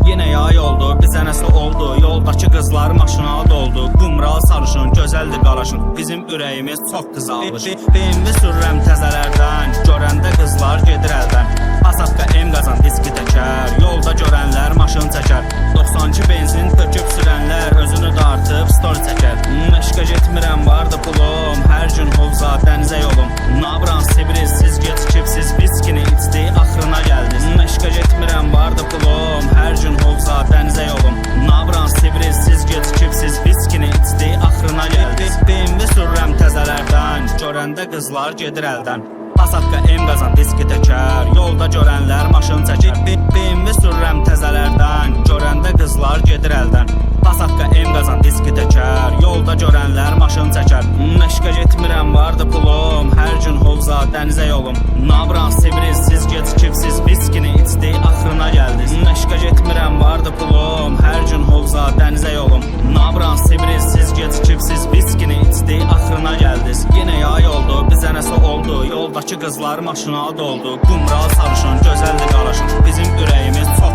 Yine yay oldu, bizə nəsə oldu. Yoldakı qızlar maşına doldu. Qumral sarışın, gözəldir qalaşın. Bizim ürəyimiz çox qızalmış. BMW sürürəm təzələrdən, görəndə qızlar gedir əldən. Pasatka M qazan diski təkər, yolda görənlər maşın çəkər. 92 benzin töküb sürənlər özünü dartıb story çəkər. Məşqə getmirəm, vardı pulum, hər gün hovza dənizə yolum. Nabran Sibris, siz gecikibsiz, viskini içdi, axırına gəldiniz. Məşqə getmirəm, vardı pulum, hər gün hovza dənizə yolum. Nabran Sibris, siz gecikibsiz, viskini içdi, axırına gəldiniz. BMW sürürəm təzələrdən, görəndə qızlar gedir əldən. Pasatka M qazan diski təkər, yolda görənlər maşın çəkər. BMW sürürəm təzələrdən, görəndə qızlar gedir əldən. Pasatka M qazan diski təkər, yolda görənlər maşın çəkər. Məşqə getmirəm, vardı pulum, hər gün hovza dənizə yolum. Nabran Sibris, siz gecikibsiz, viskini içdi, axırına gəldiniz. Məşqə getmirəm, vardı pulum, hər gün hovza dənizə yolum. Nabran Sibris, siz gecikibsiz, viskini içdi, axırına gəldiniz. Yenə yay oldu, bizə nəsə oldu. Yoldakı qızlar maşına doldu. Qumral sarışın, gözəldir qalaşın. Bizim ürəyimiz çox